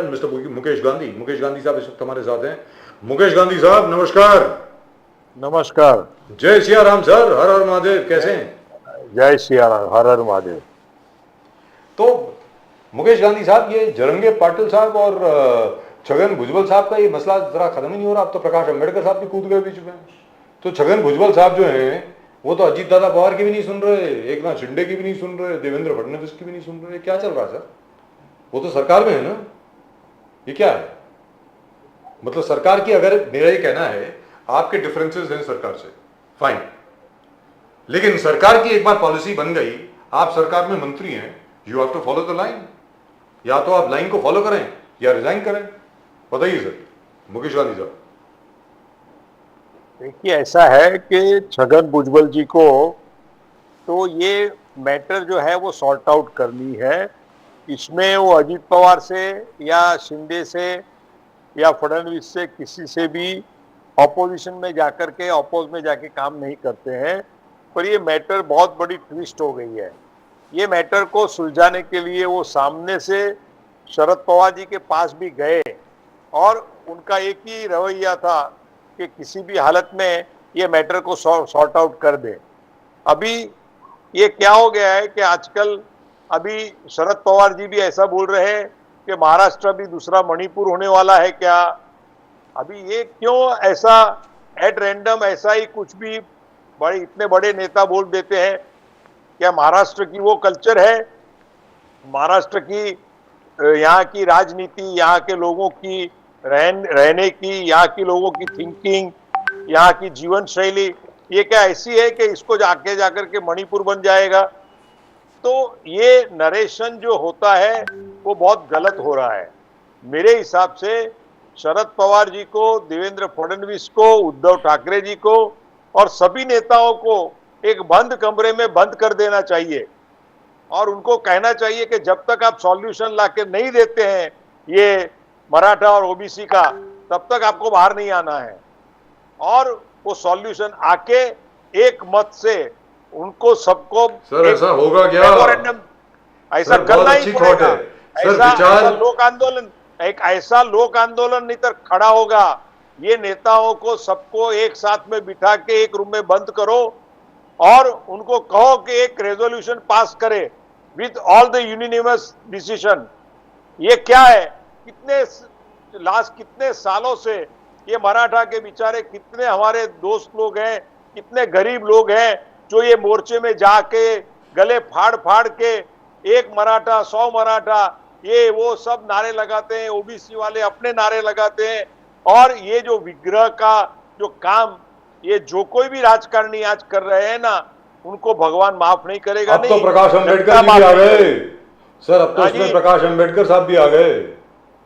Mister Mukesh Gandhi साहब इस वक्त हमारे साथ हैं। मुकेश गांधी साहब नमस्कार। नमस्कार। जय सिया राम सर, हर हर महादेव। कैसे हैं? जय सिया राम, हर हर महादेव। तो मुकेश गांधी साहब, ये जरंगे पाटिल साहब और छगन भुजबल साहब का ये मसला जरा खत्म ही नहीं हो रहा। अब तो प्रकाश अंबेडकर साहब भी कूद गए बीच में। तो छगन भुजबल साहब जो हैं वो तो अजीत दादा पवार की भी नहीं सुन रहे, एक नाथ शिंदे की भी नहीं सुन रहे, देवेंद्र फडणवीस की भी नहीं सुन रहे। क्या चल रहा है सर? वो तो सरकार में है ना, ये क्या है? मतलब सरकार की, अगर मेरा ये कहना है आपके डिफरेंसेस हैं सरकार से, फाइन, लेकिन सरकार की एक बार पॉलिसी बन गई, आप सरकार में मंत्री हैं, you have to follow the line. या तो आप लाइन को फॉलो करें या रिजाइन करें। बताइए सर मुकेश गांधी साहब। देखिए, ऐसा है कि छगन भुजबल जी को तो ये मैटर जो है वो सॉर्ट आउट करनी है। इसमें वो अजीत पवार से या शिंदे से या फडणवीस से किसी से भी ऑपोजिशन में जाकर के अपोज में जाके काम नहीं करते हैं। पर ये मैटर बहुत बड़ी ट्विस्ट हो गई है। ये मैटर को सुलझाने के लिए वो सामने से शरद पवार जी के पास भी गए और उनका एक ही रवैया था कि किसी भी हालत में ये मैटर को सॉर्ट आउट कर दे। अभी ये क्या हो गया है कि आजकल अभी शरद पवार जी भी ऐसा बोल रहे हैं कि महाराष्ट्र भी दूसरा मणिपुर होने वाला है क्या। अभी ये क्यों ऐसा एट रैंडम ऐसा ही कुछ भी बड़े इतने बड़े नेता बोल देते हैं? क्या महाराष्ट्र की वो कल्चर है? महाराष्ट्र की यहाँ की राजनीति, यहाँ के लोगों की रहने की, यहाँ की लोगों की थिंकिंग, यहाँ की जीवन शैली, ये क्या ऐसी है कि इसको जाके जाकर के मणिपुर बन जाएगा? तो ये नरेशन जो होता है वो बहुत गलत हो रहा है मेरे हिसाब से। शरद पवार जी को, देवेंद्र फडणवीस को, उद्धव ठाकरे जी को और सभी नेताओं को एक बंद कमरे में बंद कर देना चाहिए और उनको कहना चाहिए कि जब तक आप सॉल्यूशन लाके नहीं देते हैं ये मराठा और ओबीसी का, तब तक आपको बाहर नहीं आना है। और वो सॉल्यूशन आके एक मत से उनको सबको, सर ऐसा होगा क्या? मेमोरेंडम ऐसा करना ही पड़ेगा। ऐसा लोक आंदोलन, एक ऐसा लोक आंदोलन नहीं तो खड़ा होगा। ये नेताओं को सबको एक साथ में बिठा के एक रूम में बंद करो और उनको कहो कि एक रेजोल्यूशन पास करे विद ऑल द यूनिनिमस डिसीजन। ये क्या है? कितने सालों से ये मराठा के बेचारे, कितने हमारे दोस्त लोग हैं, कितने गरीब लोग हैं जो ये मोर्चे में जाके गले फाड़ फाड़ के एक मराठा, 100 मराठा, ये वो सब नारे लगाते हैं, ओबीसी वाले अपने नारे लगाते हैं। और ये जो विग्रह का जो काम ये जो कोई भी राजकारणी आज कर रहे हैं ना, उनको भगवान माफ नहीं करेगा। अब तो प्रकाश अंबेडकर भी आ गए सर, अब तो इसमें प्रकाश अंबेडकर साहब भी आ गए।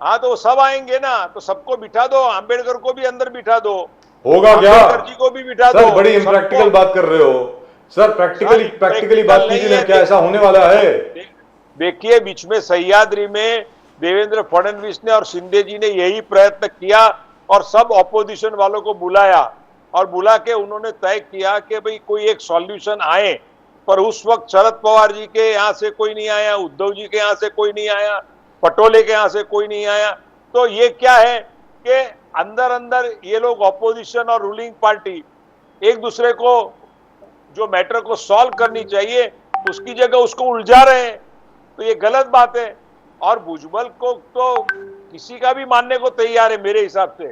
हाँ, तो सब आएंगे ना, तो सबको बिठा दो, अंबेडकर को भी अंदर बिठा दो। होगा क्या? अंबेडकर जी को भी बिठा दो। सर बड़ी इम्प्रैक्टिकल बात कर रहे हो सर, प्रैक्टिकली बात कीजिए ना, क्या ऐसा होने वाला है? देखिए, बीच में सह्याद्री में देवेंद्र फडणवीस ने और शिंदे जी ने यही प्रयत्न किया और सब ऑपोजिशन वालों को बुलाया और बुला के उन्होंने तय किया कि भाई कोई एक सॉल्यूशन आए। पर उस वक्त शरद पवार जी के यहाँ से कोई नहीं आया, उद्धव जी के यहाँ से कोई नहीं आया, पटोले के यहाँ से कोई नहीं आया। तो ये क्या है कि अंदर अंदर ये लोग ऑपोजिशन और रूलिंग पार्टी एक दूसरे को जो मैटर को सॉल्व करनी चाहिए उसकी जगह उसको उलझा रहे हैं। तो ये गलत बात है। और भुजबल को तो किसी का भी मानने को तैयार है मेरे हिसाब से।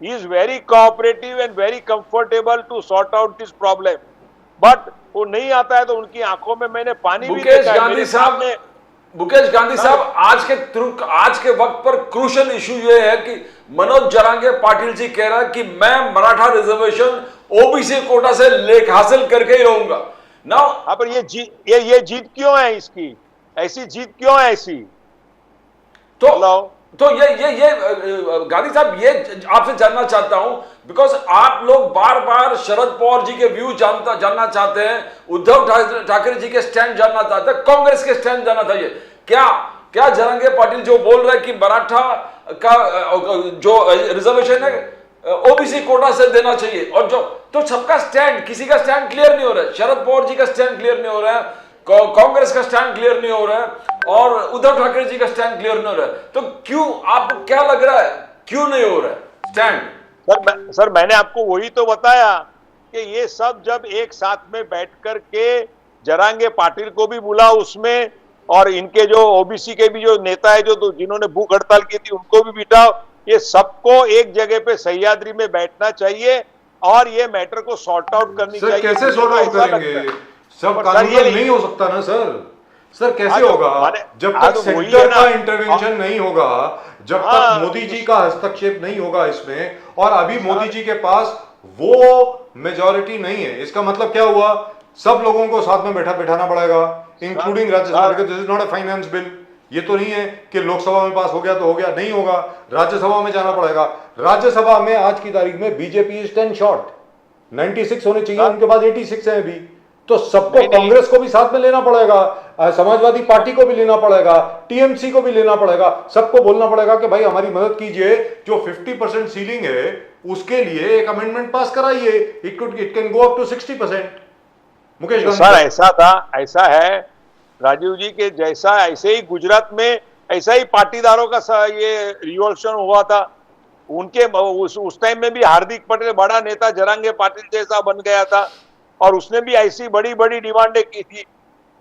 He is very cooperative and very comfortable to sort out this problem, but वो नहीं आता है तो उनकी आंखों में मैंने पानी भी देखा है। मुकेश गांधी साहब, आज के वक्त पर क्रूशल इशू ये है कि मनोज जरांगे पाटिल जी कह रहा है कि मैं मराठा रिजर्वेशन ओबीसी कोटा से लेख हासिल करके ही रहूंगा ना। हाँ, पर ये जीत क्यों है? इसकी ऐसी जीत क्यों है ऐसी? तो ये गांधी साहब, ये आपसे जानना चाहता हूं बिकॉज आप लोग बार बार शरद पवार जी के व्यू जानना चाहते हैं, उद्धव ठाकरे जी के स्टैंड जानना चाहते हैं, कांग्रेस के स्टैंड जानना चाहिए। क्या जरंगे पाटिल जो बोल रहे हैं कि मराठा का जो रिजर्वेशन है ओबीसी कोटा से देना चाहिए, और जो तो सबका स्टैंड, किसी का स्टैंड क्लियर नहीं हो रहा है। शरद पवार जी का स्टैंड क्लियर नहीं हो रहा है, कांग्रेस का स्टैंड क्लियर नहीं हो रहा है, और उद्धव ठाकरे जी का स्टैंड क्लियर नहीं हो रहा है, तो क्यों, आपको क्या लग रहा है क्यों नहीं हो रहा है स्टैंड? सर मैंने आपको वही तो बताया कि ये सब जब एक साथ में बैठ कर के जरांगे पाटिल को भी बुला उसमें, और इनके जो ओबीसी के भी जो नेता है जो जिन्होंने भूख हड़ताल की थी उनको भी बिठाओ, ये सबको एक जगह पे सह्याद्री में बैठना चाहिए और ये मैटर को सॉर्ट आउट करनी सर चाहिए। कैसे सॉर्ट आउट करेंगे? सब कानून नहीं हो सकता ना सर कैसे होगा? जब तक सेंटर का इंटरवेंशन नहीं होगा, जब तक मोदी जी का हस्तक्षेप नहीं होगा इसमें, और अभी मोदी जी के पास वो मेजॉरिटी नहीं है, इसका मतलब क्या हुआ? सब लोगों को साथ में बैठाना पड़ेगा, including Rajya Sabha. This is not a finance bill. ये तो नहीं है कि लोकसभा में पास हो गया तो हो गया, नहीं होगा, राज्यसभा में जाना पड़ेगा। राज्यसभा में आज की तारीख में बीजेपी इज 10 शॉर्ट, 96 होने चाहिए, उनके पास 86 है अभी। तो सबको, कांग्रेस को भी साथ में लेना पड़ेगा, समाजवादी पार्टी को भी लेना पड़ेगा, टीएमसी को भी लेना पड़ेगा, सबको बोलना पड़ेगा कि भाई हमारी मदद कीजिए, जो 50% सीलिंग है उसके लिए एक अमेंडमेंट पास कराइए, it can go up to 60%। Mukesh Gandhi sir ऐसा था, ऐसा है राजीव जी के जैसा, ऐसे ही गुजरात में ऐसा ही पाटीदारों का ये रिवॉल्यूशन हुआ था, उनके उस टाइम में भी हार्दिक पटेल बड़ा नेता जरांगे पाटिल जैसा बन गया था और उसने भी ऐसी बड़ी बड़ी डिमांडें की थी।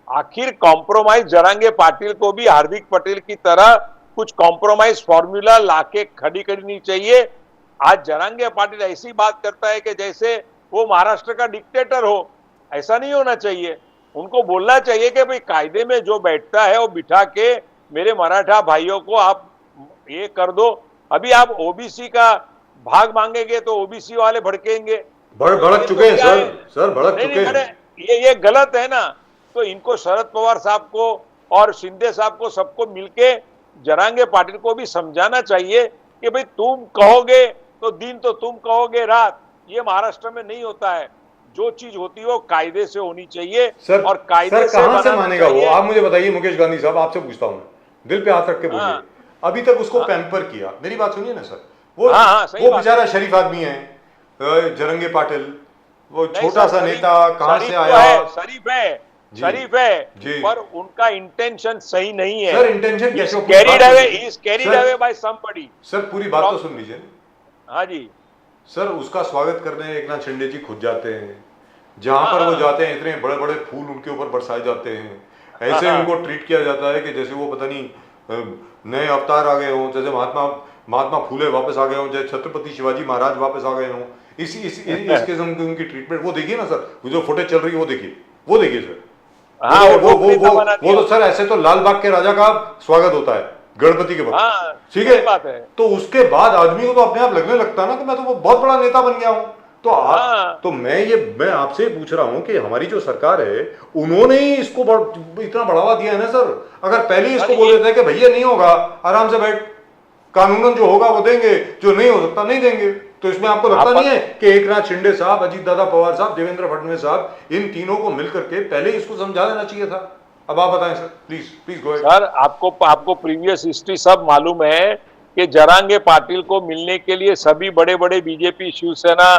आखिर कॉम्प्रोमाइज जरांगे पाटिल को भी हार्दिक पटेल की तरह कुछ कॉम्प्रोमाइज फॉर्मूला लाके खड़ी करनी चाहिए। आज जरांगे पाटिल ऐसी बात करता है कि जैसे वो महाराष्ट्र का डिक्टेटर हो, ऐसा नहीं होना चाहिए। उनको बोलना चाहिए कि भाई कायदे में जो बैठता है वो बिठा के मेरे मराठा भाइयों को आप ये कर दो। अभी आप ओबीसी का भाग मांगेंगे तो ओबीसी वाले भड़केंगे, भड़क चुके हैं सर भड़क चुके हैं। ये गलत है ना। तो इनको शरद पवार साहब को और शिंदे साहब को सबको मिलके जरांगे पाटिल को भी समझाना चाहिए कि भाई तुम कहोगे तो दिन, तो तुम कहोगे रात। ये महाराष्ट्र में नहीं होता है, जो चीज होती है वो कायदे से होनी चाहिए। सर, और कायदे सर कहां से मानेगा वो? आप मुझे बताइए मुकेश गांधी साहब, आपसे पूछता हूं, दिल पे हाथ रख के बोलिए। अभी तक उसको पैम्पर किया, मेरी बात सुनिए ना सर, वो बेचारा शरीफ आदमी है जरंगे पाटिल, वो छोटा सा नेता, कहां से आया? शरीफ है पर उनका इंटेंशन सही नहीं है। सर इंटेंशन कैसे? Carried away by somebody. Sir पूरी बात तो सुन लीजिए। हाँ जी सर, उसका स्वागत करने एकनाथ शिंदे जी खुद जाते हैं, जहां पर वो जाते हैं इतने बड़े बड़े फूल उनके ऊपर बरसाए जाते हैं, ऐसे उनको ट्रीट किया जाता है कि जैसे वो पता नहीं नए अवतार आ गए हों, जैसे महात्मा फूले वापस आ गए हों, जैसे छत्रपति शिवाजी महाराज वापस आ गए हों। इस किस्म की उनकी ट्रीटमेंट वो देखिए ना सर, जो फुटेज चल रही है वो देखिए सर। हाँ, वो तो सर ऐसे तो लाल बाग के राजा का स्वागत होता है गणपति के वक्त, ठीक है। तो उसके बाद आदमी को तो अपने आप लगने लगता है ना कि मैं तो वो बहुत बड़ा नेता बन गया हूं। तो मैं आपसे पूछ रहा हूं कि हमारी जो सरकार है उन्होंने ही इसको इतना बढ़ावा दिया है ना सर। अगर पहले ही इसको बोल देते हैं कि भैया नहीं होगा, आराम से बैठ, कानूनन जो होगा वो देंगे, जो नहीं हो सकता नहीं देंगे, तो इसमें आपको लगता नहीं है कि एकनाथ शिंदे साहब, अजीत दादा पवार साहब, देवेंद्र फडणवीस साहब, इन तीनों को मिलकर के पहले इसको समझा देना चाहिए था? अब आप बताएं sir, please go ahead. Sir आपको प्रीवियस हिस्ट्री सब मालूम है कि जरांगे पाटिल को मिलने के लिए सभी बड़े बड़े बीजेपी, शिवसेना,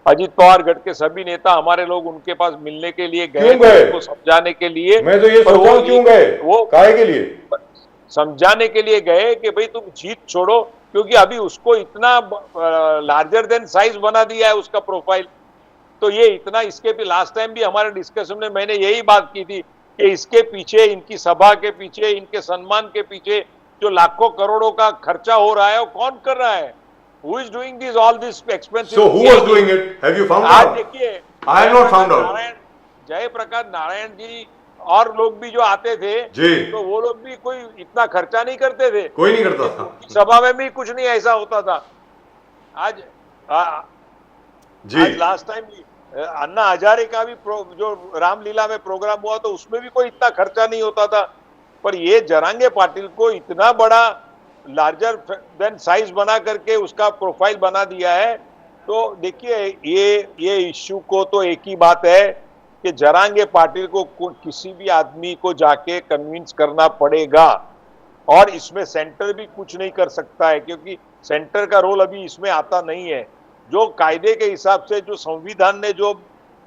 अजीत पवार गढ़ के सभी नेता, हमारे लोग उनके पास मिलने के लिए गए, उनको समझाने के लिए। मैं तो ये सोचा क्यों गए, वो काहे के लिए? समझाने के लिए गए कि भाई तुम जीत छोड़ो, क्योंकि अभी उसको इतना लार्जर देन साइज बना दिया है उसका प्रोफाइल। तो ये इतना, इसके भी लास्ट टाइम भी हमारे डिस्कशन में मैंने यही बात की थी कि इसके पीछे, इनकी सभा के पीछे, इनके सम्मान के पीछे जो लाखों करोड़ों का खर्चा हो रहा है वो कौन कर रहा है? Who is doing this all this expensive? So who was doing it? Have you found out? आज देखिए, I have not found out. Jayaprakash Narayan ji और लोग भी जो आते थे जी, तो वो लोग भी कोई इतना खर्चा नहीं करते थे, कोई नहीं करता था। सभा में भी कुछ नहीं ऐसा होता था। आज लास्ट टाइम अन्ना हजारे का भी जो रामलीला में प्रोग्राम हुआ तो उसमें भी कोई इतना खर्चा नहीं होता था। पर ये जरांगे पाटिल को इतना बड़ा लार्जर देन साइज बना करके उसका प्रोफाइल बना दिया है। तो देखिए ये इश्यू को तो एक ही बात है कि जरांगे पाटिल को किसी भी आदमी को जाके कन्विंस करना पड़ेगा, और इसमें सेंटर भी कुछ नहीं कर सकता है, क्योंकि सेंटर का रोल अभी इसमें आता नहीं है। जो कायदे के हिसाब से जो संविधान ने जो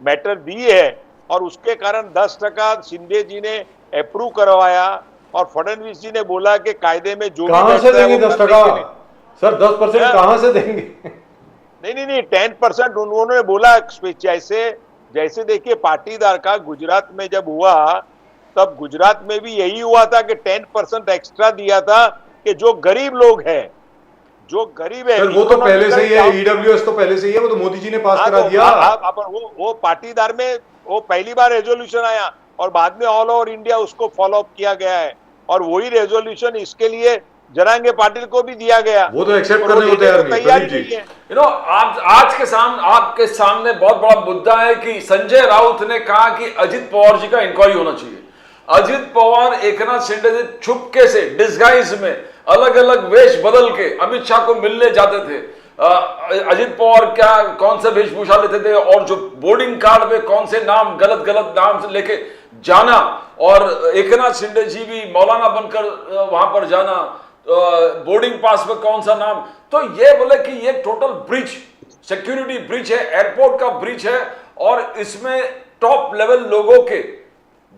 मैटर दी है और उसके कारण 10% शिंदे जी ने अप्रूव करवाया और फडणवीस जी ने बोला कि कायदे में जो भी कहां से बैठता है देंगे वो 10 करने टका? के लिए। सर 10% हाँ। कहां से देंगे? नहीं 10% उन्होंने बोला। जैसे जैसे देखिए पाटीदार का गुजरात में जब हुआ, तब गुजरात में भी यही हुआ था कि 10% एक्स्ट्रा दिया था कि जो गरीब लोग हैं, जो गरीब है, सर वो तो पहले से ही है, ईडब्ल्यूएस तो पहले से ही है, वो तो मोदी जी ने पास हाँ, करा तो दिया। वो पाटीदार में वो पहली बार रेजोल्यूशन आया और बाद में ऑल ओवर इंडिया उसको फॉलो अप किया गया है, और वही रेजोल्यूशन इसके लिए जरांगे पाटिल को भी दिया गया। वो तो एक्सेप्ट और वो करने को लेने तैयार को नहीं है, तैयार ही प्रदीप जी। नहीं है। यू नो आप आज के सामने आपके सामने बहुत बड़ा मुद्दा है कि संजय राउत ने कहा कि अजित पवार जी का इंक्वायरी होना चाहिए। अजित पवार एकनाथ शिंदे से चुपके से डिस्गाइज में अलग अलग वेश बदल के अमित शाह को मिलने जाते थे। अजित पवार क्या कौन सा वेशभूषा लेते थे और जो बोर्डिंग कार्ड में कौन से नाम गलत गलत नाम से लेके जाना, और एकनाथ शिंदे जी भी मौलाना बनकर वहां पर जाना, बोर्डिंग पास में कौन सा नाम। तो ये बोले कि ये टोटल ब्रिज, सिक्योरिटी ब्रिज है, एयरपोर्ट का ब्रिज है, और इसमें टॉप लेवल लोगों के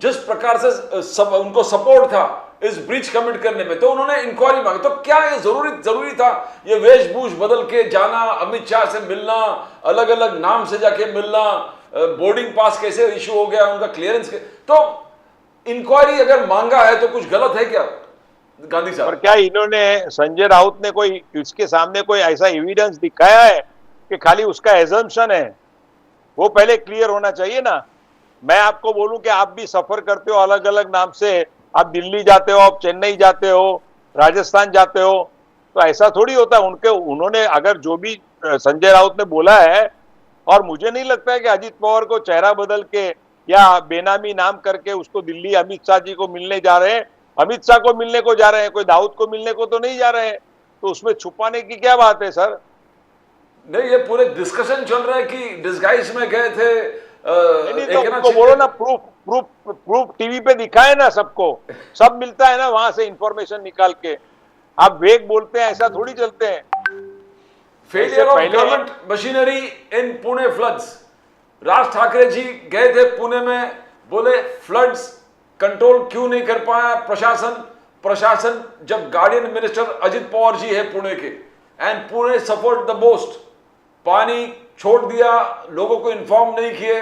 जिस प्रकार से उनको सपोर्ट था इस ब्रिज कमिट करने में, तो उन्होंने इंक्वायरी मांगी। तो क्या ये जरूरी था ये वेशभूष बदल के जाना, अमित शाह से मिलना, अलग अलग नाम से जाके मिलना, बोर्डिंग पास कैसे इशू हो गया उनका क्लियरेंस के? तो इंक्वायरी अगर मांगा है तो कुछ गलत है क्या गांधी साहब? और क्या इन्होंने, संजय राउत ने कोई इसके सामने कोई ऐसा एविडेंस दिखाया है कि खाली उसका एजम्पशन है? वो पहले क्लियर होना चाहिए ना। मैं आपको बोलूं कि आप भी सफर करते हो अलग अलग नाम से, आप दिल्ली जाते हो, आप चेन्नई जाते हो, राजस्थान जाते हो, तो ऐसा थोड़ी होता है। उन्होंने अगर जो भी संजय राउत ने बोला है, और मुझे नहीं लगता है कि अजित पवार को चेहरा बदल के या बेनामी नाम करके उसको दिल्ली अमित शाह जी को मिलने जा रहे हैं। अमित शाह को मिलने को जा रहे हैं, कोई दाऊद को मिलने को तो नहीं जा रहे हैं, तो उसमें छुपाने की क्या बात है सर? नहीं, ये पूरे डिस्कशन चल रहा है कि डिस्गाइज में गए थे। नहीं तो उनको बोलो ना, प्रूफ टीवी पे दिखाए ना, सबको सब मिलता है ना वहां से इंफॉर्मेशन निकाल के। आप वेग बोलते हैं, ऐसा थोड़ी चलते हैं। Failure of government machinery in Pune floods. Raj Thackeray ji गए थे पुणे में, बोले फ्लड्स कंट्रोल क्यों नहीं कर पाया प्रशासन जब गार्डियन मिनिस्टर अजित पवार जी है पुणे के, and Pune suffered the most. पानी छोड़ दिया, लोगों को इन्फॉर्म नहीं किए,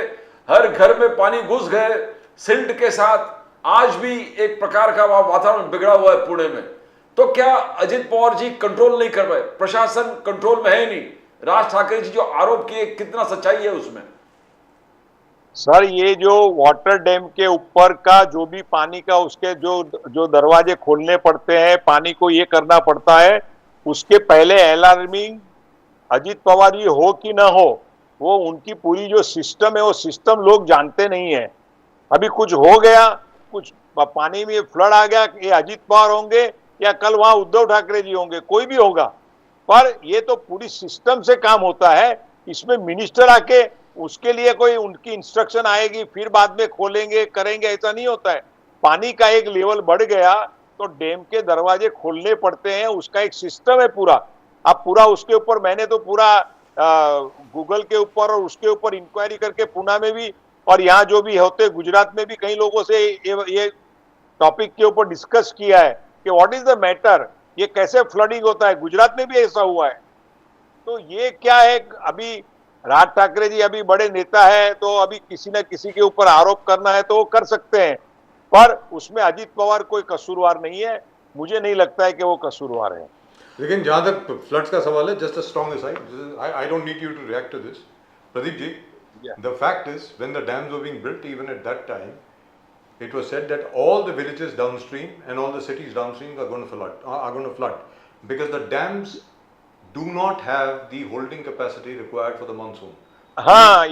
हर घर में पानी घुस गए सिल्ट के साथ। आज भी एक प्रकार का वातावरण बिगड़ा हुआ है पुणे में। तो क्या अजित पवार जी कंट्रोल नहीं कर पाए? प्रशासन कंट्रोल में है नहीं। राज ठाकरे जी जो आरोप किए, कितना सच्चाई है उसमें? सर ये जो वाटर डैम के ऊपर का जो भी पानी का उसके जो दरवाजे खोलने पड़ते हैं, पानी को ये करना पड़ता है, उसके पहले अलार्मिंग अजित पवार जी हो कि ना हो, वो उनकी पूरी जो सिस्टम है वो सिस्टम लोग जानते नहीं है। अभी कुछ हो गया, कुछ पानी में फ्लड आ गया, ये अजित पवार होंगे या कल वहां उद्धव ठाकरे जी होंगे, कोई भी होगा, पर ये तो पूरी सिस्टम से काम होता है। इसमें मिनिस्टर आके उसके लिए कोई उनकी इंस्ट्रक्शन आएगी फिर बाद में खोलेंगे करेंगे, ऐसा नहीं होता है। पानी का एक लेवल बढ़ गया तो डैम के दरवाजे खोलने पड़ते हैं, उसका एक सिस्टम है पूरा। अब पूरा उसके ऊपर मैंने तो पूरा गूगल के ऊपर और उसके ऊपर इंक्वायरी करके पुणे में भी और यहाँ जो भी होते गुजरात में भी कई लोगों से ये टॉपिक के ऊपर डिस्कस किया है कि व्हाट इज द मैटर, ये कैसे फ्लडिंग होता है। गुजरात में भी ऐसा हुआ है। तो ये क्या है, अभी राज ठाकरे जी अभी बड़े नेता है, तो अभी किसी न किसी के ऊपर आरोप करना है तो वो कर सकते हैं, पर उसमें अजित पवार कोई कसूरवार नहीं है। मुझे नहीं लगता है कि वो कसूरवार है। लेकिन जहां तक फ्लड्स का सवाल है, just a strong aside, I don't need you to react to this, Pradeep ji. The fact is when the dams were being built, even at that time it was said that all the villages downstream and all the cities downstream are going to flood because the dams do not have the holding capacity required for the monsoon.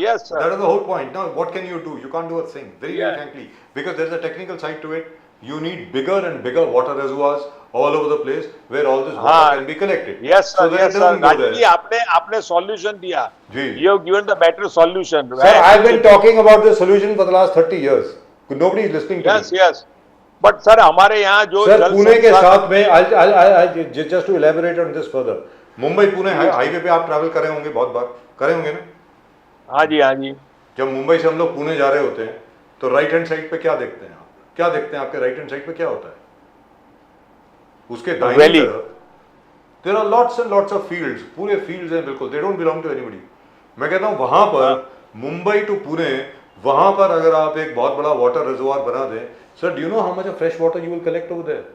Yes sir. That is the whole point. Now what can you do? You can't do a thing, very frankly, because there's a technical side to it. You need bigger and bigger water reservoirs all over the place where all this water can be collected. Yes sir, so that yes it doesn't sir. go there. आपने solution दिया. जी. You have given the better solution. Sir, I've been talking about this solution for the last 30 years. Nobody is listening to me. Yes. But sir, हमारे यहाँ जो sir Pune के साथ में, I'll just to elaborate on this further. Mumbai Pune highway पे आप travel करे होंगे, बहुत बार करे होंगे ना? हाँ जी। जब मुंबई से हम लोग पुणे जा रहे होते हैं तो राइट हैंड साइड पे क्या देखते हैं आप? क्या देखते हैं? आपके राइट हैंड साइड पे क्या होता है? उसके दाहिनी Valley. तरफ there are lots and lots of fields, पूरे फील्ड्स हैं बिल्कुल, they don't belong to anybody. मैं कहता हूँ वहां पर मुंबई टू पुणे, वहां पर अगर आप एक बहुत बड़ा वाटर रिजर्वायर बना दें, sir do you know how much of fresh water you will collect over there?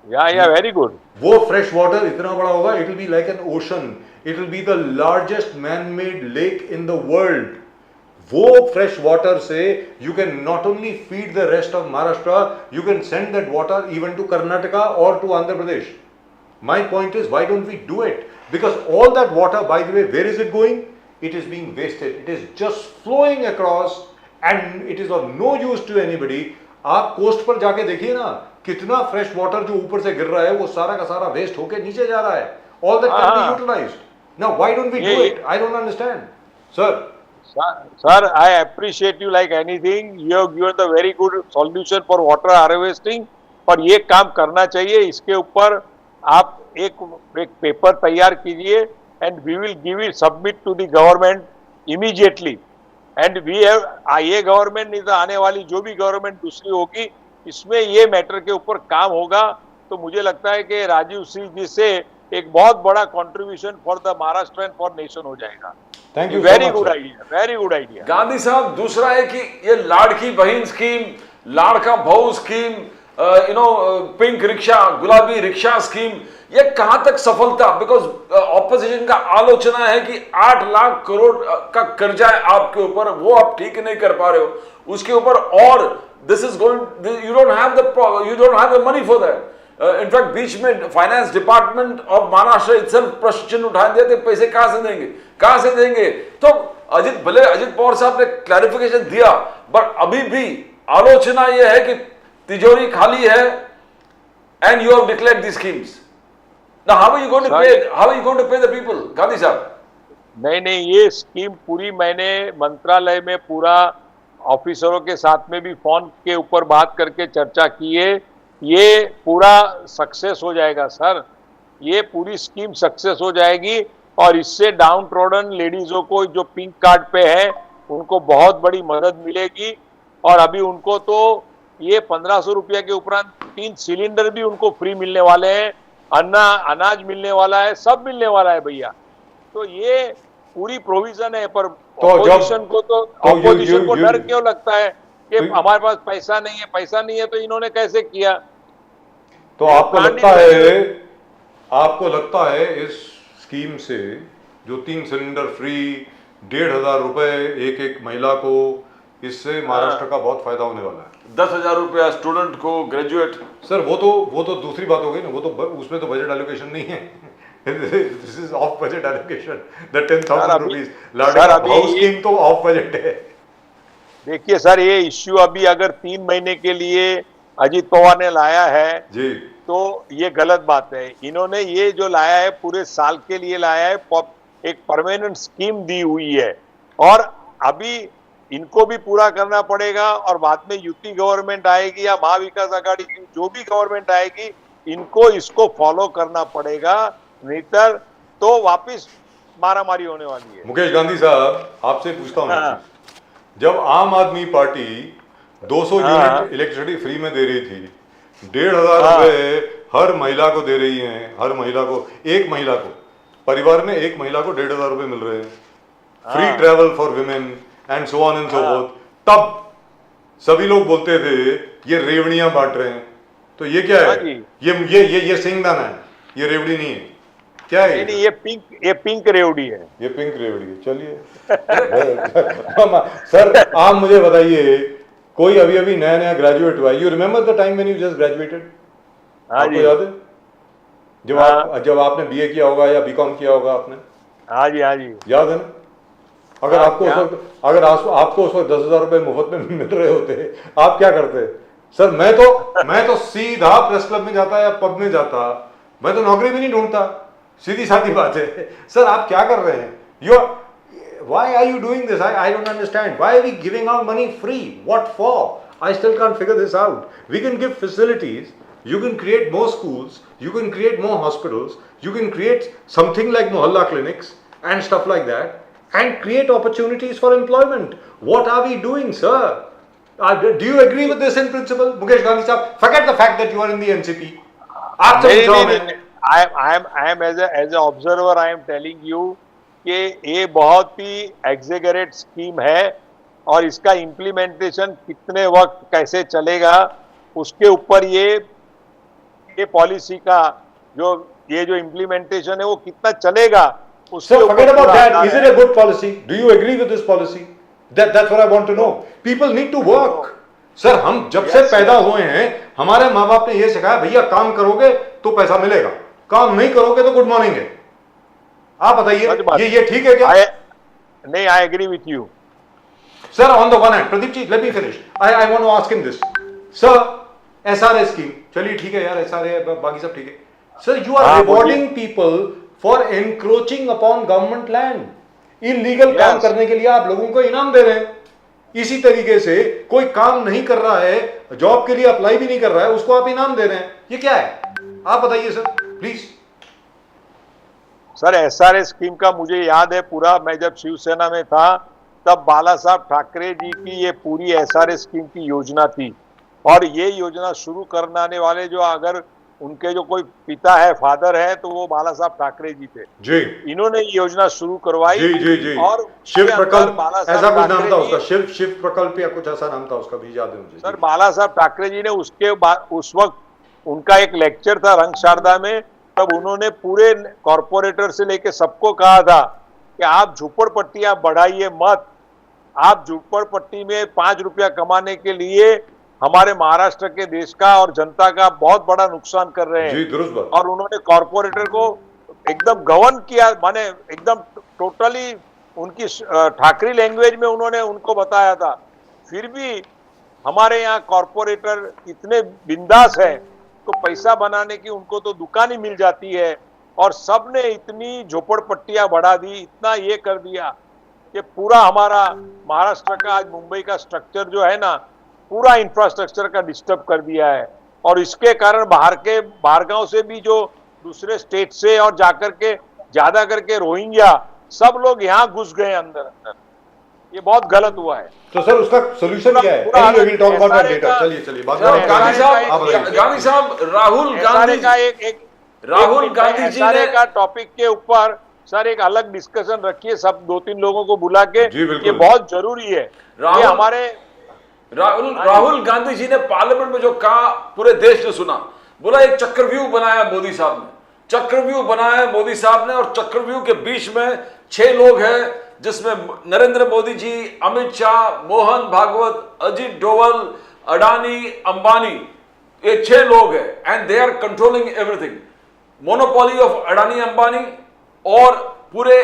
या वेरी गुड। वो फ्रेश वाटर इतना बड़ा होगा, it will be like an ocean, it will be the largest man made lake in the world. वो fresh water से you can not only feed the rest of Maharashtra, you can send that water even to Karnataka और टू Andhra Pradesh. My point is, why don't we do it? Because all that water, by the way, where is it going? It is being wasted. It is just flowing across and it is of no use to anybody. आप coast पर जाके देखिए ना, कितना fresh water जो ऊपर से गिर रहा है वो सारा का सारा वेस्ट होके नीचे जा रहा है। All that can be utilized. Now, why don't we do it? I don't understand. Sir. Sir, I appreciate you like anything. You have given the very good solution for water harvesting. पर ये काम करना चाहिए, इसके ऊपर आप एक paper तैयार कीजिए and we will give it submit to the government immediately. And we have, ये गवर्नमेंट नहीं तो आने वाली जो भी गवर्नमेंट दूसरी होगी, इसमें ये मैटर के ऊपर काम होगा। तो मुझे लगता है कि राजीव सिंह जी से एक बहुत बड़ा contribution for the Maharashtra and for nation हो जाएगा। Thank you, very good idea, very good idea. Gandhi साहब, दूसरा है कि ये लाड़की बहन स्कीम, लाड़का बहू स्कीम, पिंक रिक्शा, गुलाबी रिक्शा स्कीम, ये कहां तक सफलता? बिकॉज ऑपोजिशन का आलोचना है कि 8 लाख करोड़ का कर्जा है आपके ऊपर, वो आप ठीक नहीं कर पा रहे हो उसके ऊपर, और this is going, you don't have the money for that. In fact बीच में finance department of Maharashtra itself प्रश्न चिन्ह उठा दिया, पैसे कहां से देंगे? तो अजित पवार साहब ने क्लैरिफिकेशन दिया, बट अभी भी आलोचना यह है कि तिजोरी खाली है and you have declared these schemes. Now how are you going to pay? How are you going to pay the people, Gandhi साहब? नहीं, ये स्कीम पूरी मैंने मंत्रालय में पूरा ऑफिसरों के साथ में भी फोन के ऊपर बात करके चर्चा की है। ये पूरा सक्सेस हो जाएगा सर, ये पूरी स्कीम सक्सेस हो जाएगी और इससे डाउन ट्रोडन लेडीजों को जो पिंक कार्ड पे है उनको बहुत बड़ी मदद मिलेगी। और अभी उनको तो ये 1500 रुपया के उपरांत 3 सिलेंडर भी उनको फ्री मिलने वाले हैं, अनाज मिलने वाला है, सब मिलने वाला है भैया। तो ये पूरी प्रोविजन है। पर ऑपोजिशन को डर क्यों लगता है कि हमारे पास पैसा नहीं है तो इन्होंने कैसे किया? तो आपको लगता है इस स्कीम से जो 3 सिलेंडर फ्री, 1500 रुपए एक महिला को, इससे महाराष्ट्र का बहुत फायदा होने वाला है? 10,000 रुपया स्टूडेंट को, ग्रेजुएट। सर वो तो दूसरी बात हो गई ना, वो तो उसमें तो बजट एलोकेशन नहीं है। This is of budget allocation, the 10,000 rupees house scheme तो ऑफ बजट है। देखिए सर, ये इश्यू अभी अगर 3 महीने के लिए अजित पवार ने लाया है जी, तो ये गलत बात है। इन्होंने ये जो लाया है पूरे साल के लिए लाया है, एक परमानेंट स्कीम दी हुई है और अभी इनको भी पूरा करना पड़ेगा। और बाद में यूपी गवर्नमेंट आएगी या महाविकास आघाड़ी की जो भी गवर्नमेंट आएगी, इनको इसको फॉलो करना पड़ेगा, नहीं तो वापिस मारामारी होने वाली है। मुकेश गांधी साहब, आपसे पूछता हूँ, जब आम आदमी पार्टी 200 यूनिट इलेक्ट्रिसिटी फ्री में दे रही थी, 1500 रुपए हर महिला को दे रही है, हर महिला को, एक महिला को, परिवार में एक महिला को 1500 रुपए मिल रहे हैं, free travel for women and so on and so fourth, तब सभी लोग बोलते थे ये रेवड़ियां बांट रहे हैं। तो ये क्या है? ये सिंगदाना है, ये रेवड़ी नहीं है। क्या है? नहीं, ये पिंक रेवड़ी है। ये पिंक रेवड़ी है। चलिए सर, आप मुझे बताइए, कोई अभी नया ग्रेजुएट हुआ, you remember the time when you just graduated? आपको याद है जब आपने बीए किया होगा या बीकॉम किया होगा आपने? हाँ जी, याद है ना? अगर आपको उस वक्त 10,000 रुपए मुफ्त में मिल रहे होते, आप क्या करते? सर मैं तो सीधा प्रेस क्लब में जाता या पब में जाता, मैं तो नौकरी भी नहीं ढूंढता। सीधी सादी बात है। सर आप क्या कर रहे हैं? why are you doing this? I don't understand. Why are we giving out money free? What for? I still can't figure this out. We can give facilities, you can create more schools, you can create more hospitals, you can create something like mohalla clinics and stuff like that, and create opportunities for employment. What are we doing, sir? Do you agree with this in principle? Mukesh Gandhi sahab, forget the fact that you are in the NCP. आप सब पूछा हमें। I am as a observer I am telling you कि ये बहुत ही exaggerate scheme है और इसका इम्प्लीमेंटेशन कितने वक्त कैसे चलेगा उसके ऊपर ये पॉलिसी का ये जो इम्प्लीमेंटेशन है वो कितना चलेगा उसके Sir, ऊपर forget about पूरा that. आधार Is है। it a good policy? Do you agree with this policy? That's what I want to know. People need to work. Sir हम जब से Yes, पैदा हुए हैं हमारे माँ बाप ने ये सिखाया भैया काम करोगे तो पैसा मिलेगा, काम नहीं करोगे तो गुड मॉर्निंग है। आप बताइए ये ठीक है क्या? नहीं, I agree with you. Sir on the one hand, Pradeep ji let me finish, I want to ask him this. Sir SRA scheme, चलिए ठीक है यार, एसआरए बाकी सब ठीक है। Sir you are rewarding people for encroaching upon government land, illegal काम करने के लिए आप लोगों को इनाम दे रहे हैं। इसी तरीके से कोई काम नहीं कर रहा है, जॉब के लिए अप्लाई भी नहीं कर रहा है, उसको आप इनाम दे रहे हैं, ये क्या है? आप बताइए sir please. Sir SRA scheme का मुझे याद है पूरा, मैं जब शिवसेना में था तब बाला साहब ठाकरे जी की ये पूरी एसआरए स्कीम की योजना थी और ये योजना शुरू करने वाले जो अगर उनके जो कोई पिता है, फादर है, तो वो बाला साहब ठाकरे जी थे जी। इन्होंने ये योजना शुरू करवाई। जी जी जी। और शिव प्रकल्प बाला ऐसा साहब कुछ नाम था ठाकरे उसका, जी, शिव प्रकल्प या कुछ ऐसा नाम था उसका, भी याद है मुझे। सर बाला साहब ठाकरे जी ने उसके बाद उस वक्त उनका एक लेक्चर था रंग शारदा में, तब उन्होंने पूरे कॉरपोरेटर से लेके सबको कहा था कि आप झुपड़पट्टियां बढ़ाइए मत, आप झुपड़पट्टी में 5 रुपया कमाने के लिए हमारे महाराष्ट्र के देश का और जनता का बहुत बड़ा नुकसान कर रहे हैं। जी दुरुस्त बात। और उन्होंने कॉरपोरेटर को एकदम गवर्न किया, माने एकदम टोटली उनकी ठाकरी लैंग्वेज में उन्होंने उनको बताया था। फिर भी हमारे यहाँ कॉरपोरेटर इतने बिंदास है तो पैसा बनाने की उनको तो दुकान ही मिल जाती है और सबने इतनी झोपड़पट्टियां बढ़ा दी, इतना ये कर दिया कि पूरा हमारा महाराष्ट्र का आज मुंबई का स्ट्रक्चर जो है ना, पूरा इंफ्रास्ट्रक्चर का डिस्टर्ब कर दिया है। और इसके कारण बाहर गांव से भी जो दूसरे स्टेट से और जाकर के ज्यादा करके रोहिंग्या सब लोग यहाँ घुस गए अंदर। ये बहुत गलत हुआ है। तो सर उसका सोल्यूशन क्या है? Anyway, we'll talk about that later. चलिए बात गांधी साहब राहुल गांधी जी ने का टॉपिक के ऊपर सर एक अलग डिस्कशन रखिए, सब 2-3 लोगों को बुला के, ये बहुत जरूरी है। ये हमारे राहुल गांधी जी ने पार्लियामेंट में जो कहा पूरे देश ने सुना, बोला एक चक्रव्यूह बनाया मोदी साहब ने, चक्रव्यूह बनाया मोदी साहब ने, और चक्रव्यूह के बीच में 6 लोग हैं जिसमें नरेंद्र मोदी जी, अमित शाह, मोहन भागवत, अजीत डोवल, अडानी, अंबानी, ये 6 लोग हैं and they are controlling everything. Monopoly of Adani Ambani और पूरे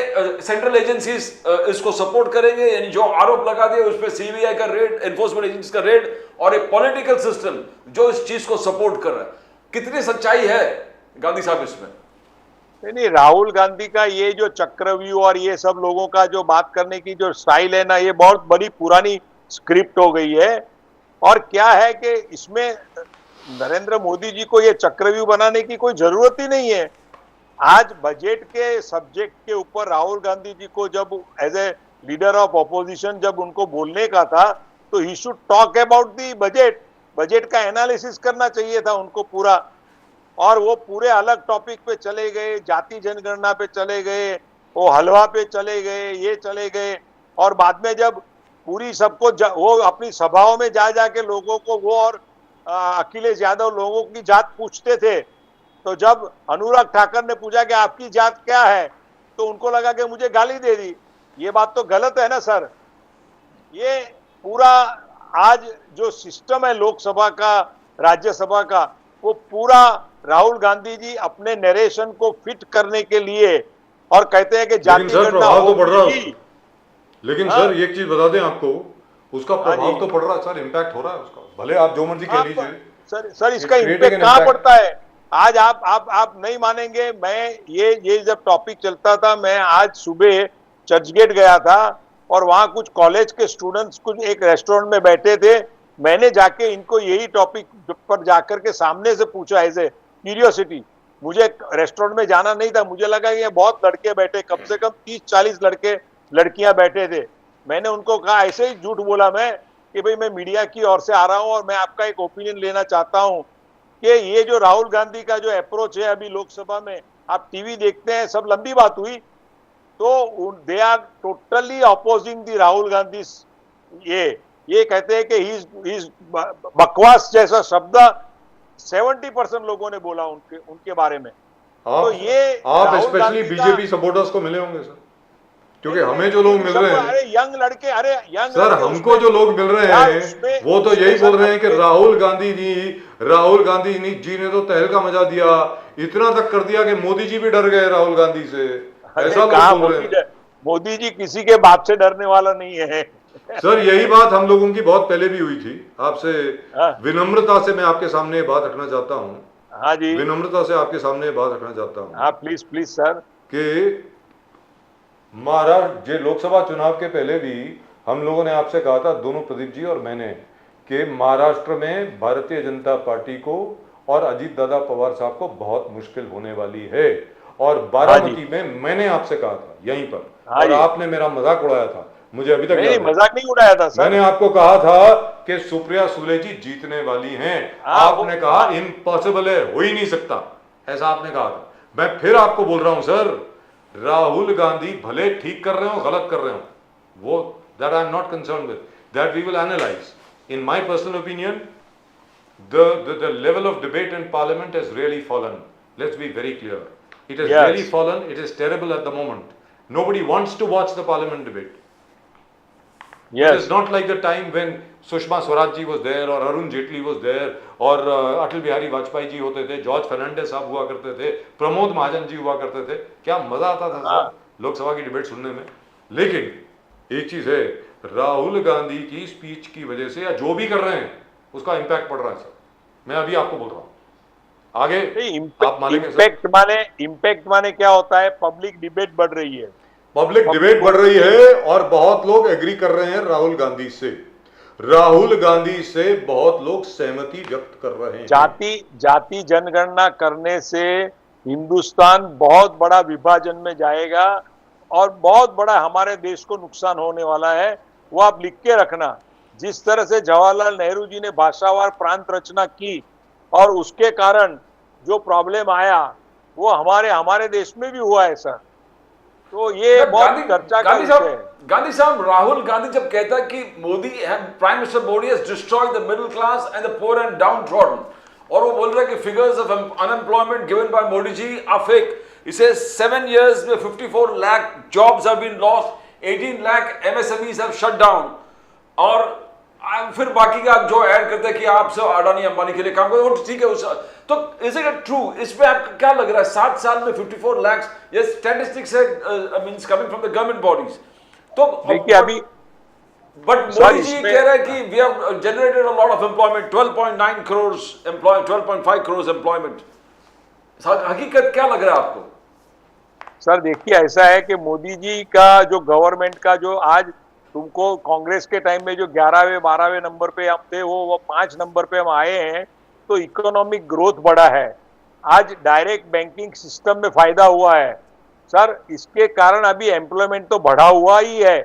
सेंट्रल एजेंसीज इसको सपोर्ट करेंगे, यानी जो आरोप लगा दिए उस पर सीबीआई का रेड, एनफोर्समेंट एजेंसी का रेड, और एक पॉलिटिकल सिस्टम जो इस चीज को सपोर्ट कर रहा है। कितनी सच्चाई है गांधी साहब इसमें? नहीं, राहुल गांधी का ये जो चक्रव्यूह और ये सब लोगों का जो बात करने की जो स्टाइल है ना, ये बहुत बड़ी पुरानी स्क्रिप्ट हो गई है। और क्या है कि इसमें नरेंद्र मोदी जी को ये चक्रव्यूह बनाने की कोई जरूरत ही नहीं है। आज बजट के सब्जेक्ट के ऊपर राहुल गांधी जी को जब as a leader of opposition जब उनको बोलने का था तो he should talk about the budget का एनालिसिस करना चाहिए था उनको पूरा। और वो पूरे अलग टॉपिक पे चले गए, जाति जनगणना पे चले गए, वो हलवा पे चले गए, ये चले गए। और बाद में जब पूरी सबको वो अपनी सभाओं में जा जाके लोगों को वो और अखिलेश यादव लोगों की जात पूछते थे, तो जब अनुराग ठाकर ने पूछा कि आपकी जात क्या है, तो उनको लगा कि मुझे गाली दे दी। ये बात तो गलत है ना सर। ये पूरा आज जो सिस्टम है लोकसभा का, राज्यसभा का, वो पूरा राहुल गांधी जी अपने नरेशन को फिट करने के लिए और कहते हैं कि जाति गणना होगी। लेकिन सर एक चीज बता दें आपको, उसका प्रभाव तो पड़ रहा है सर, इम्पैक्ट हो रहा है उसका, भले आप जो मर्जी कह लीजिए। सर इसका इम्पैक्ट कहाँ पड़ता है? आज आप नहीं मानेंगे, मैं ये जब टॉपिक चलता था, मैं आज सुबह चर्चगेट गया था और वहां कुछ कॉलेज के स्टूडेंट्स कुछ एक रेस्टोरेंट में बैठे थे। मैंने जाके इनको यही टॉपिक पर जाकर के सामने से पूछा एज ए क्यूरियोसिटी। मुझे रेस्टोरेंट में जाना नहीं था, मुझे लगा ये बहुत लड़के बैठे, कम से कम 30-40 लड़के लड़कियां बैठे थे। मैंने उनको कहा, ऐसे ही झूठ बोला मैं कि भाई मैं मीडिया की ओर से आ रहा हूं और मैं आपका एक ओपिनियन लेना चाहता हूं देखिए ये जो राहुल गांधी का जो अप्रोच है अभी लोकसभा में, आप टीवी देखते हैं, सब लंबी बात हुई तो दे आर टोटली अपोजिंग दी राहुल गांधी। ये कहते हैं कि ही इज बकवास जैसा शब्द 70% लोगों ने बोला उनके बारे में। तो ये आप राहुल स्पेशली गांधी का- बीजेपी सपोर्टर्स को मिले होंगे सर, क्योंकि हमें जो लोग मिल रहे हैं अरे यंग लड़के, अरे यंग सर, लड़के हमको उसमें- जो लोग मिल रहे यार हैं उसमें- वो तो यही बोल रहे हैं कि राहुल गांधी जी ने तो तहलका मचा दिया, इतना तक कर दिया कि मोदी जी भी डर गए राहुल गांधी से, अरे ऐसा लोग कहाँ बोल रहे हैं। मोदी जी किसी के बाप से डरने वाला नहीं है। सर यही बात हम लोगों की बहुत पहले भी हुई थी। आपसे हाँ। विनम्रता से मैं आपके सामने ये बात रखना चाहता हूँ, हाँ जी, विनम्रता से आपके सामने ये बात रखना चाहता हूँ हाँ प्लीज प्लीज सर। कि महाराष्ट्र जे लोकसभा चुनाव के पहले भी हम लोगों ने आपसे कहा था, दोनों प्रदीप जी और मैंने, कि महाराष्ट्र में भारतीय जनता पार्टी को और अजीत दादा पवार साहब को बहुत मुश्किल होने वाली है। और बारामती में मैंने आपसे कहा था यहीं पर, और आपने मेरा मजाक उड़ाया था, मुझे अभी तक नहीं, मजाक नहीं उड़ाया था सर। मैंने आपको कहा था कि सुप्रिया सुले जी जीतने वाली हैं। आपने कहा इम्पॉसिबल है, हो ही नहीं सकता, ऐसा आपने कहा था। मैं फिर आपको बोल रहा हूं सर, राहुल गांधी भले ठीक कर रहे हो गलत कर रहे हो, वो that I am not concern with, that we will analyse. In my personal opinion the level of debate in parliament has really fallen. Let's be very clear, it has really fallen. It is terrible at the moment. Nobody wants to watch the parliament debate. It is not like the time when Sushma Swaraj ji was there, or Arun Jaitley was there, और अटल बिहारी वाजपेयी जी होते थे, George Fernandes साहब हुआ करते थे, प्रमोद महाजन जी हुआ करते थे। क्या मजा आता था सर लोकसभा की डिबेट सुनने में। लेकिन एक चीज है, राहुल गांधी की स्पीच की वजह से या जो भी कर रहे हैं उसका इंपैक्ट पड़ रहा है सर। मैं अभी आपको बोल रहा हूँ, आगे आप मानेंगे सर। इम्पैक्ट माने क्या होता है? पब्लिक डिबेट बढ़ रही है, पब्लिक डिबेट बढ़ रही है, और बहुत लोग एग्री कर रहे हैं राहुल गांधी से। राहुल गांधी से बहुत लोग सहमति व्यक्त कर रहे हैं। जाति जनगणना करने से हिंदुस्तान बहुत बड़ा विभाजन में जाएगा और बहुत बड़ा हमारे देश को नुकसान होने वाला है, वो आप लिख के रखना। जिस तरह से जवाहरलाल नेहरू जी ने भाषावार प्रांत रचना की और उसके कारण जो प्रॉब्लम आया वो हमारे देश में भी हुआ है सर। तो ये बहुत चर्चा का विषय है। गांधी साहब, राहुल गांधी जब कहता है कि Modi, prime minister Modi has destroyed the middle class and the poor and downtrodden, और वो बोल रहा है कि figures of unemployment given by Modi ji are fake. इसे 7 years में 54 lakh jobs have been lost, 18 lakh MSMEs have shut down, और फिर बाकी का आप जो ऐड करते हैं कि आप सब अडानी अंबानी के लिए काम करते हैं, ठीक है। उस तो इज इट ट्रू? इस पे आपको क्या लग रहा है? 7 साल में 54 लाख, ये स्टैटिस्टिक्स है, means coming from the government bodies. तो देखिए अभी बट मोदी जी कह रहे हैं कि we have generated a lot of employment, 12.9 crore employ, 12.5 crore employment. हकीकत क्या लग रहा है आपको? सर देखिए ऐसा है कि मोदी जी का जो गवर्नमेंट का जो आज तुमको कांग्रेस के टाइम में जो 11वें 12वें नंबर पे हम थे, वो 5 नंबर पे हम आए हैं, तो इकोनॉमिक ग्रोथ बढ़ा है। आज डायरेक्ट बैंकिंग सिस्टम में फायदा हुआ है सर। इसके कारण अभी एम्प्लॉयमेंट तो बढ़ा हुआ ही है,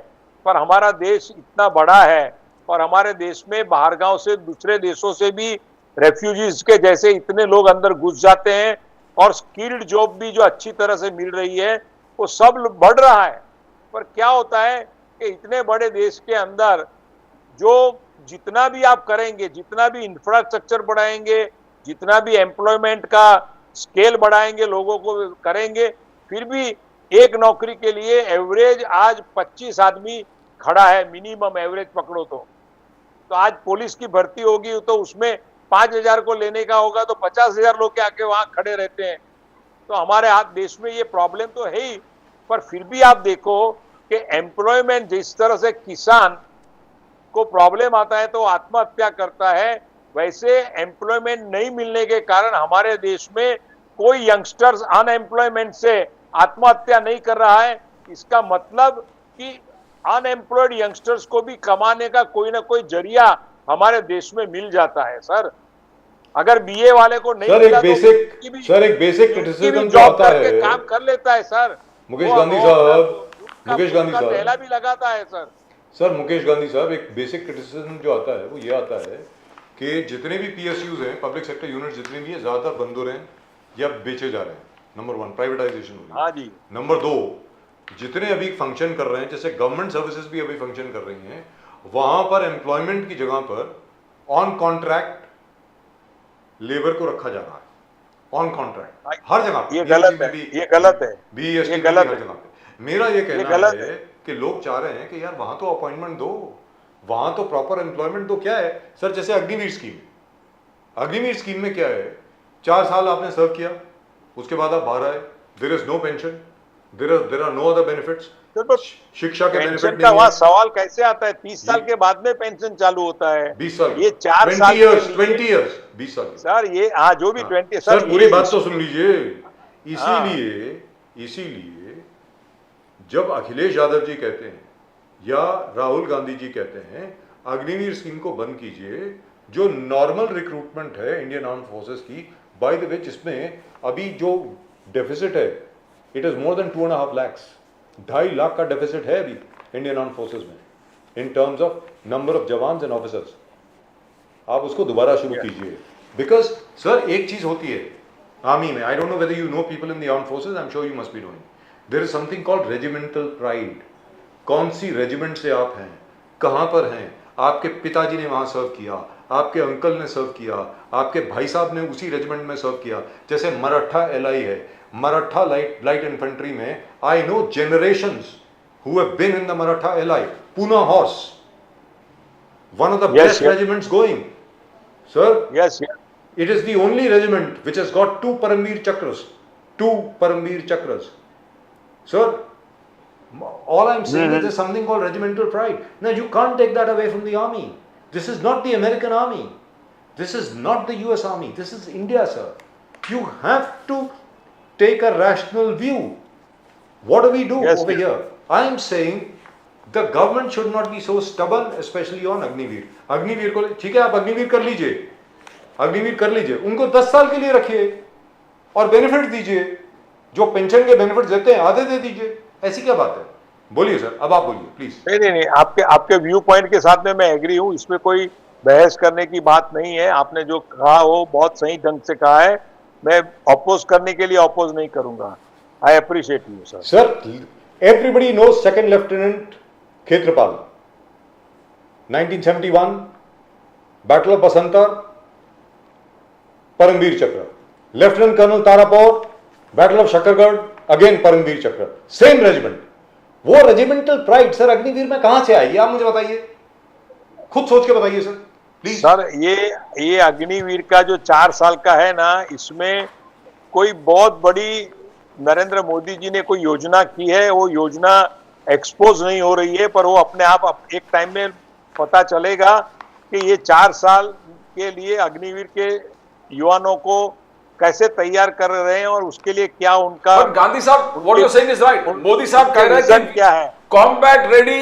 पर हमारा देश इतना बड़ा है और हमारे देश में बाहर गांव से, दूसरे देशों से भी रेफ्यूजीज के जैसे इतने लोग अंदर घुस जाते हैं, और स्किल्ड जॉब भी जो अच्छी तरह से मिल रही है वो सब बढ़ रहा है। पर क्या होता है कि इतने बड़े देश के अंदर जो जितना भी आप करेंगे, जितना भी इंफ्रास्ट्रक्चर बढ़ाएंगे, जितना भी एम्प्लॉयमेंट का स्केल बढ़ाएंगे, लोगों को करेंगे, फिर भी एक नौकरी के लिए एवरेज आज 25 आदमी खड़ा है, मिनिमम एवरेज पकड़ो तो आज पुलिस की भर्ती होगी तो उसमें 5,000 को लेने का होगा तो 50,000 लोग के आके वहां खड़े रहते हैं। तो हमारे हाथ देश में ये प्रॉब्लम तो है ही, पर फिर भी आप देखो कि एम्प्लॉयमेंट, जिस तरह से किसान को प्रॉब्लम आता है तो आत्महत्या करता है, वैसे एम्प्लॉयमेंट नहीं मिलने के कारण हमारे देश में कोई यंगस्टर्स अनएम्प्लॉयमेंट से आत्महत्या नहीं कर रहा है। इसका मतलब कि अनएम्प्लॉयड यंगस्टर्स को भी कमाने का कोई ना कोई जरिया हमारे देश में मिल जाता है सर। अगर बीए वाले को नहीं सर, मिला एक बेसिक क्रिटिसिज्म जो आता है, काम कर लेता है सर। मुकेश गांधी साहब, पहला भी लगाता है सर। सर मुकेश गांधी साहब, एक बेसिक क्रिटिसिज्म जो आता है वो ये आता है कि जितने भी PSUs हैं, पब्लिक सेक्टर यूनिट जितने भी हैं, ज़्यादातर बंद हो रहे हैं या बेचे जा रहे हैं। नंबर 1 प्राइवेटाइजेशन हो रही है। हाँ जी। नंबर 2 जितने अभी फंक्शन कर रहे हैं, जैसे गवर्नमेंट सर्विसेज भी अभी फंक्शन कर रही हैं, वहां पर एम्प्लॉयमेंट की जगह पर ऑन कॉन्ट्रैक्ट लेबर को रखा जा रहा है, ऑन कॉन्ट्रैक्ट हर जगह पे। ये गलत है, ये गलत है, BST ये भी गलत हर है। जगह पे। मेरा ये कहना गलत है कि लोग चाह रहे हैं कि यार वहां तो अपॉइंटमेंट दो, वहां तो प्रॉपर एम्प्लॉयमेंट दो। क्या है सर, जैसे अग्निवीर स्कीम, अग्निवीर स्कीम में क्या है, 4 साल आपने सर्व किया, उसके बाद आप बाहर आए, there is no pension, there are no other benefits, तो शिक्षा के पेंशन बेनिफिट का नहीं वहाँ है। सवाल कैसे आता है? 30 साल के बाद में पेंशन चालू होता है। 20 साल, ये 4 साल के लिए 20 इयर्स 20 साल सर, ये हाँ जो भी 20 सर पूरी ये बात तो सुन लीजिए। हाँ। इसीलिए जब अखिलेश यादव जी कहते हैं या राहुल गांधी जी कहते हैं अग्निवीर स्कीम को बंद कीजिए, जो नॉर्मल रिक्रूटमेंट है इंडियन आर्म फोर्सेस की, बाय द वे जिसमें अभी जो डेफिसिट है it is more than 2.5 lakhs, 2.5 lakh का डेफिसिट है अभी इंडियन आर्म फोर्सेस में in terms of number of jawans and officers. आप उसको दोबारा शुरू कीजिए, बिकॉज सर एक चीज होती है आर्मी में, I don't know whether you know people in the arm forces, I am sure you must be knowing, there is something called regimental pride. कौन सी रेजिमेंट से आप हैं, कहां पर हैं, आपके पिताजी ने वहां सर्व किया, आपके अंकल ने सर्व किया, आपके भाई साहब ने उसी रेजिमेंट में सर्व किया। जैसे मराठा LI है, मराठा लाइट इन्फेंट्री में I know generations who have been in the Maratha LI, Poona horse, one of the Yes, best yes. regiments going, sir. Yes It is the only regiment which has got 2 Paramveer Chakras. 2 Paramveer Chakras. Sir, all I'm saying is there's something called regimental pride. Now you can't take that away from the army. This is not the American army. This is not the US army. This is India, sir. You have to take a rational view. What do we do Yes, over yes. here? I am saying the government should not be so stubborn, especially on Agniveer. Agniveer को ठीक है, आप अग्निवीर कर लीजिए, अग्निवीर कर लीजिए, उनको 10 साल के लिए रखिए और बेनिफिट दीजिए, जो पेंशन के बेनिफिट देते हैं आधे दे दीजिए। ऐसी क्या बात है? बोलिए सर, अब आप बोलिए प्लीज। नहीं, आपके व्यू पॉइंट के साथ में मैं एग्री हूँ, इसमें कोई बहस करने की बात नहीं है। आपने जो कहा वो बहुत सही ढंग से कहा है, मैं अपोज करने के लिए अपोज नहीं करूंगा। I appreciate you sir. Sir everybody knows second lieutenant Khetarpal, 1971 battle of Basantar, Param Vir Chakra. Lieutenant colonel Tarapore, battle of Shakargarh, again Param Vir Chakra, same regiment. वो रेजिमेंटल प्राइड सर अग्निवीर में कहां से आई, आप मुझे बताइए, खुद सोच के बताइए सर प्लीज। सर ये अग्निवीर का जो 4 साल का है ना, इसमें कोई बहुत बड़ी नरेंद्र मोदी जी ने कोई योजना की है, वो योजना एक्सपोज नहीं हो रही है, पर वो अपने आप एक टाइम में पता चलेगा कि ये 4 साल के लिए अग्निवीर के युवाओं को कैसे तैयार कर रहे हैं और उसके लिए क्या उनका। But गांधी साहब, what you're saying is right. Modi साहब कह रहे हैं विजन कि क्या है? कॉम्बैट रेडी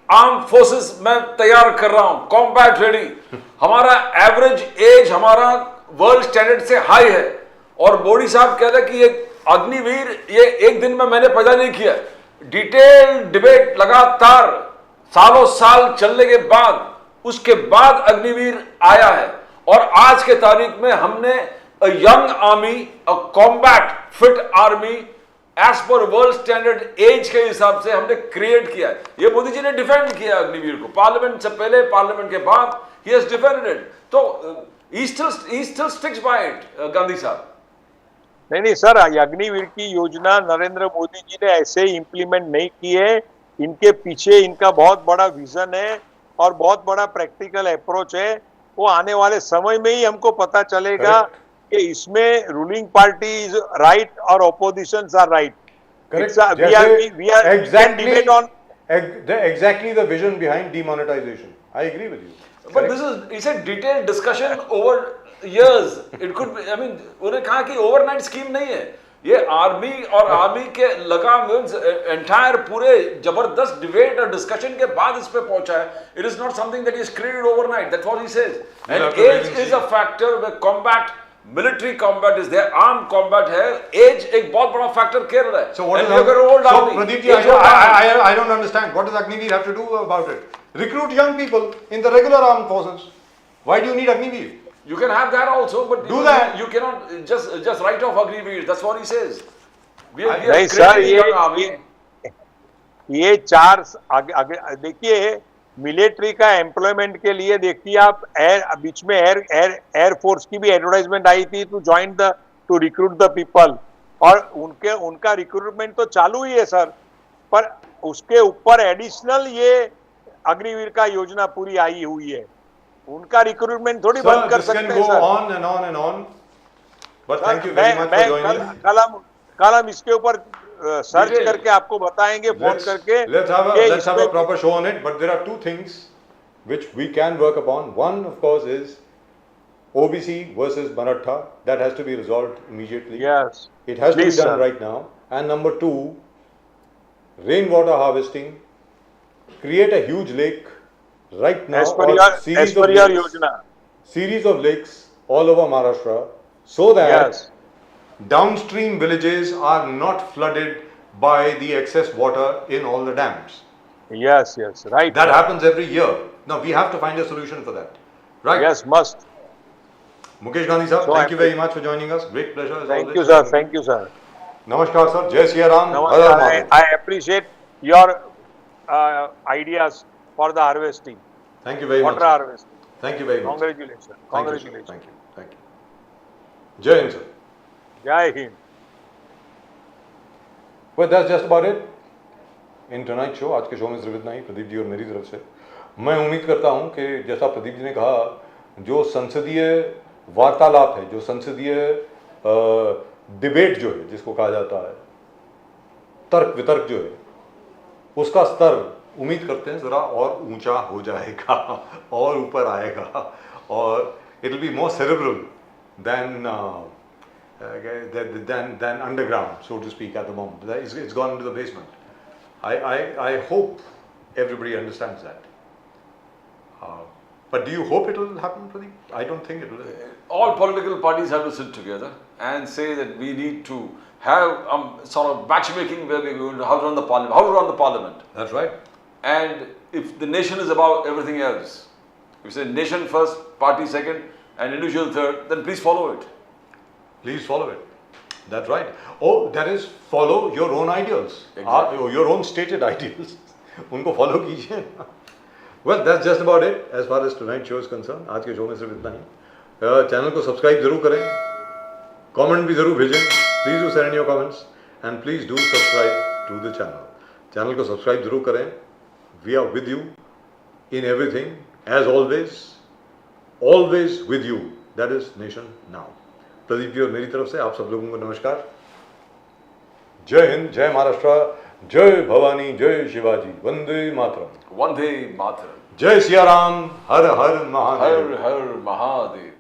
आर्म फोर्सेस मैं तैयार कर रहा हूं, कॉम्बैट रेडी। हमारा एवरेज एज हमारा वर्ल्ड स्टैंडर्ड से हाई है, और मोदी साहब कह रहे हैं कि ये अग्निवीर ये एक दिन में मैंने पैदा नहीं किया। डिटेल डिबेट लगातार सालों साल चलने के बाद उसके बाद अग्निवीर आया है, और आज के तारीख में हमने a young army, a combat fit army as per world standard age के हिसाब से हमने क्रिएट किया है। ये मोदी जी ने डिफेंड किया अग्निवीर को, पार्लियामेंट से पहले, पार्लियामेंट के बाद, he has defended it. तो he still sticks by it, Gandhi साहब। नहीं सर, अग्निवीर की योजना नरेंद्र मोदी जी ने ऐसे ही इम्प्लीमेंट नहीं की है। इनके पीछे इनका बहुत बड़ा विजन है और बहुत बड़ा प्रैक्टिकल अप्रोच है। वो आने वाले समय में ही हमको पता चलेगा कि इसमें रूलिंग पार्टी इज राइट और oppositions are right. Exactly the vision behind demonetization. I agree with you. But this is, he said, detailed discussion over years. It could be, I mean, उन्होंने कहा कि ओवरनाइट स्कीम नहीं है ये। Army और army के लगाम एंटायर पूरे जबरदस्त डिबेट और डिस्कशन के बाद इस पे पहुंचा है। It is not something that is created overnight, that's what he says. And age is a factor where combat, military combat is there, arm combat है, एज एक बहुत बड़ा फैक्टर खेल रहा है। So what And is you have an old army. Pradeep ji, I don't understand. What does Agnivir have to do about it? Recruit young people in the regular armed forces. Why do you need Agniveer? You can have that also, but Do that. You cannot just write off Agniveer. That's what he says. We are नहीं sir, creating a young army. ये चार आगे आगे देखिए, military का employment के लिए देखिए आप, बीच में एयर फोर्स की भी एडवर्टाइजमेंट आई थी टू रिक्रूट द पीपल, और उनका रिक्रूटमेंट तो चालू ही है सर, पर उसके ऊपर एडिशनल ये अग्निवीर का योजना पूरी आई हुई है, उनका रिक्रूटमेंट थोड़ी बंद कर this सकते can हैं go sir. on and on and on. But thank you very much for joining. कल हम इसके ऊपर सर्च Detail. करके आपको बताएंगे फोन करके Let's have कि a इसमें- proper show on it. But there are two things which we can work upon. One, of course, is OBC versus Maratha. That has to be resolved immediately. Yes. It has Please, to be done sir. right now. And number two, rainwater harvesting. Create a huge lake right now. As per or your lakes- yojana. Series of lakes all over Maharashtra, so that Yes. downstream villages are not flooded by the excess water in all the dams. Yes, right. That happens every year. Now we have to find a solution for that. Right? Yes, must. Mukesh Gandhi sir, So thank you happy. very much for joining us. Great pleasure as Thank always. you, sir. Thank you, sir. Namaskar sir. Jai Siya Ram. Har Har Namaskar. Mahadev. I appreciate your ideas for the harvesting, Thank you very much. water sir. harvesting. Thank you very much. Congratulations. Thank you, sir. Congratulations. Thank you. Thank you. Jai Hind sir. Jai Hind. Well, that's just about it. In tonight's show, आज के show में सिर्फ इतना ही, प्रदीप जी और मेरी तरफ से। मैं उम्मीद करता हूं कि जैसा प्रदीप जी ने कहा, जो संसदीय वार्तालाप है, जो संसदीय डिबेट जो है, जिसको कहा जाता है, तर्क वितर्क जो है, उसका स्तर उम्मीद करते हैं ज़रा और ऊंचा हो जाएगा और ऊपर आएगा, और it will be more cerebral than underground, so to speak, at the moment. It's gone into the basement. I hope everybody understands that. But do you hope it will happen, Pradeep? I don't think it will. All political parties have to sit together and say that we need to have sort of matchmaking where we're going to how to run the parliament. That's right. And if the nation is above everything else, if you say nation first, party second, and individual third, then please follow it. Please follow it. That's right. Oh, that is, follow your own ideals. Exactly. Your own stated ideals. उनको follow कीजिए. Well, that's just about it as far as tonight's show is concerned. आज के show में सिर्फ इतना ही. Channel को subscribe जरूर करें. कमेंट भी जरूर भेजें. Please do send in your comments and please do subscribe to the channel. Channel को सब्सक्राइब जरूर करें. We are with you in everything, as always with you. That is Nation Now. Pradeep ji और मेरी तरफ से आप सब लोगों को नमस्कार. जय हिंद, जय महाराष्ट्र, जय भवानी, जय शिवाजी, वंदे मातरम. Vande Mataram. जय सिया राम, हर हर महादेव. Har Har Mahadev.